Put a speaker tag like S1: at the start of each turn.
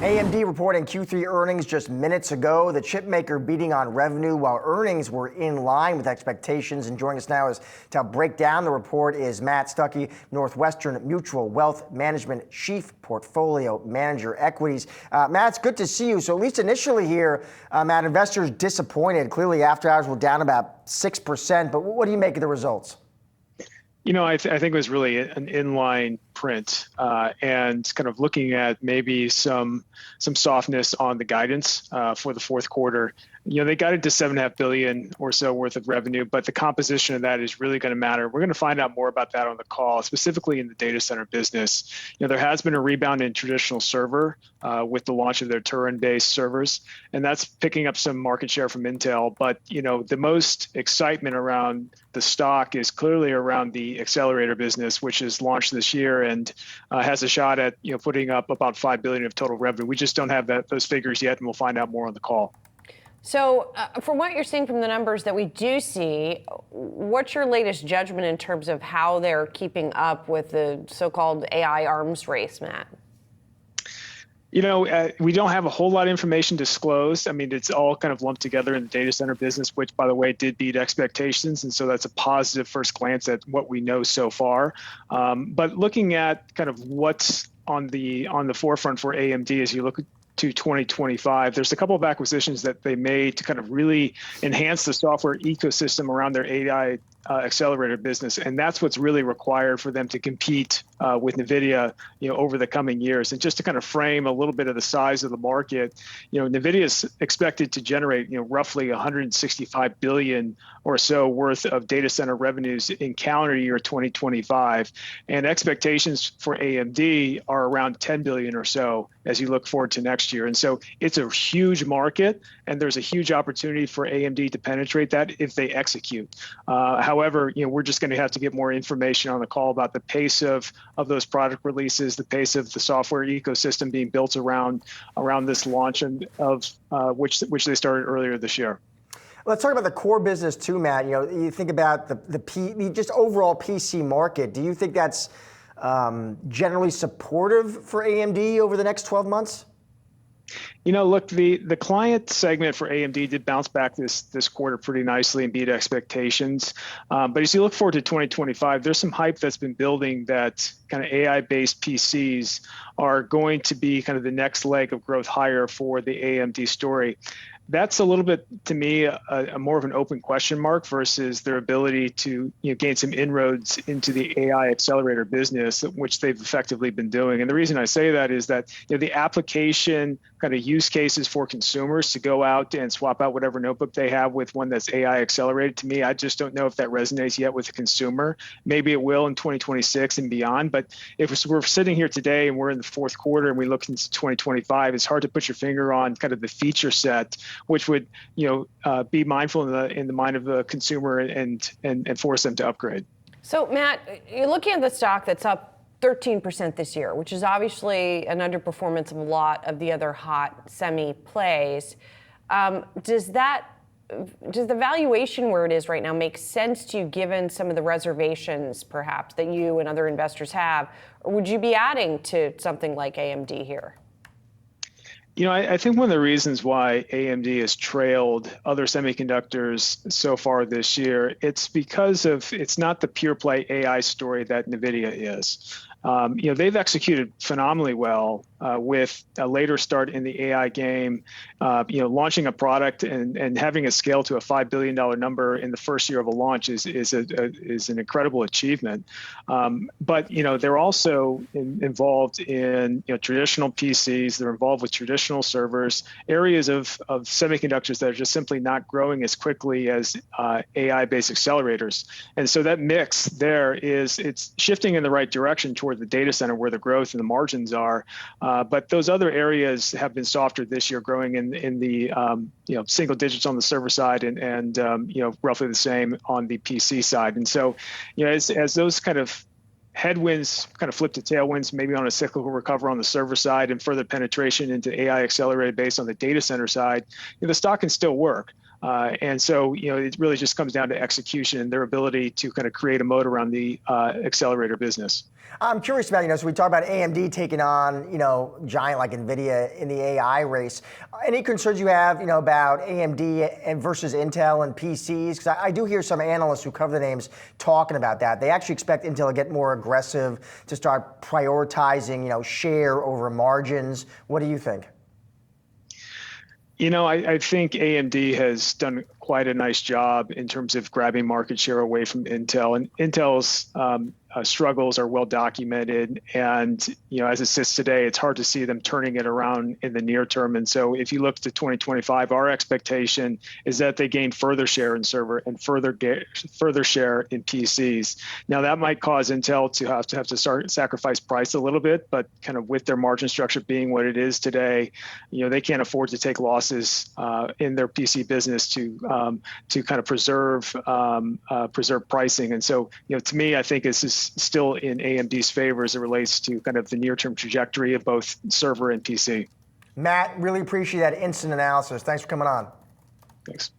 S1: AMD reporting Q3 earnings just minutes ago. The chipmaker beating on revenue while earnings were in line with expectations. And joining us now is to help break down the report is Matt Stucky, Northwestern Mutual Wealth Management Chief Portfolio Manager, Equities. Matt, it's good to see you. So at least initially here, Matt, investors disappointed. Clearly after hours were down about 6%. But what do you make of the results?
S2: You know, I think it was really an inline print and kind of looking at maybe some softness on the guidance for the fourth quarter. You know, they got it to $7.5 billion or so worth of revenue, but the composition of that is really going to matter. We're going to find out more about that on the call, specifically in the data center business. You know, there has been a rebound in traditional server with the launch of their Turin-based servers, and that's picking up some market share from Intel. But, you know, the most excitement around the stock is clearly around the accelerator business, which is launched this year and has a shot at, you know, putting up about $5 billion of total revenue. We just don't have those figures yet, and we'll find out more on the call.
S3: So from what you're seeing from the numbers that we do see, what's your latest judgment in terms of how they're keeping up with the so-called AI arms race, Matt?
S2: You know, we don't have a whole lot of information disclosed. I mean, it's all kind of lumped together in the data center business, which, by the way, did beat expectations. And so that's a positive first glance at what we know so far. But looking at kind of what's on the forefront for AMD as you look to 2025, there's a couple of acquisitions that they made to kind of really enhance the software ecosystem around their AI accelerator business, and that's what's really required for them to compete with NVIDIA, you know, over the coming years. And just to kind of frame a little bit of the size of the market, you know, NVIDIA is expected to generate, you know, roughly 165 billion or so worth of data center revenues in calendar year 2025, and expectations for AMD are around 10 billion or so as you look forward to next year. And so it's a huge market, and there's a huge opportunity for AMD to penetrate that if they execute. However, you know, we're just going to have to get more information on the call about the pace of those product releases, the pace of the software ecosystem being built around this launch, and of which they started earlier this year.
S1: Let's talk about the core business too, Matt. You know, you think about the just overall PC market. Do you think that's generally supportive for AMD over the next 12 months?
S2: You know, look, the client segment for AMD did bounce back this quarter pretty nicely and beat expectations. But as you look forward to 2025, there's some hype that's been building that kind of AI-based PCs are going to be kind of the next leg of growth higher for the AMD story. That's a little bit, to me, a more of an open question mark versus their ability to, you know, gain some inroads into the AI accelerator business, which they've effectively been doing. And the reason I say that is that, you know, the application kind of use cases for consumers to go out and swap out whatever notebook they have with one that's AI accelerated, to me, I just don't know if that resonates yet with the consumer. Maybe it will in 2026 and beyond. But if we're sitting here today and we're in the fourth quarter and we look into 2025, it's hard to put your finger on kind of the feature set, which would, you know, be mindful in the mind of the consumer and force them to upgrade.
S3: So, Matt, you're looking at the stock that's up 13% this year, which is obviously an underperformance of a lot of the other hot semi plays. Does the valuation where it is right now make sense to you, given some of the reservations, perhaps, that you and other investors have? Or would you be adding to something like AMD here?
S2: You know, I think one of the reasons why AMD has trailed other semiconductors so far this year, it's because it's not the pure play AI story that NVIDIA is. You know, they've executed phenomenally well with a later start in the AI game, you know, launching a product and having a scale to a $5 billion number in the first year of a launch is an incredible achievement. But, you know, they're also involved in, you know, traditional PCs. They're involved with traditional servers, areas of semiconductors that are just simply not growing as quickly as AI-based accelerators. And so that mix there it's shifting in the right direction toward the data center where the growth and the margins are. But those other areas have been softer this year, growing in the you know, single digits on the server side and you know, roughly the same on the PC side. And so, you know, as those kind of headwinds kind of flip to tailwinds, maybe on a cyclical recovery on the server side and further penetration into AI accelerated based on the data center side, you know, the stock can still work. And so, it really just comes down to execution and their ability to kind of create a moat around the accelerator business.
S1: I'm curious about, so we talk about AMD taking on, giant like NVIDIA in the AI race. Any concerns you have, about AMD and versus Intel and PCs? Because I do hear some analysts who cover the names talking about that. They actually expect Intel to get more aggressive, to start prioritizing, share over margins. What do you think?
S2: I think AMD has done quite a nice job in terms of grabbing market share away from Intel. And Intel's struggles are well documented. And, as it sits today, it's hard to see them turning it around in the near term. And so if you look to 2025, our expectation is that they gain further share in server and further share in PCs. Now, that might cause Intel to have to start sacrifice price a little bit, but kind of with their margin structure being what it is today, they can't afford to take losses in their PC business to kind of preserve pricing. And so, to me, I think this is still in AMD's favor as it relates to kind of the near-term trajectory of both server and PC.
S1: Matt, really appreciate that instant analysis. Thanks for coming on.
S2: Thanks.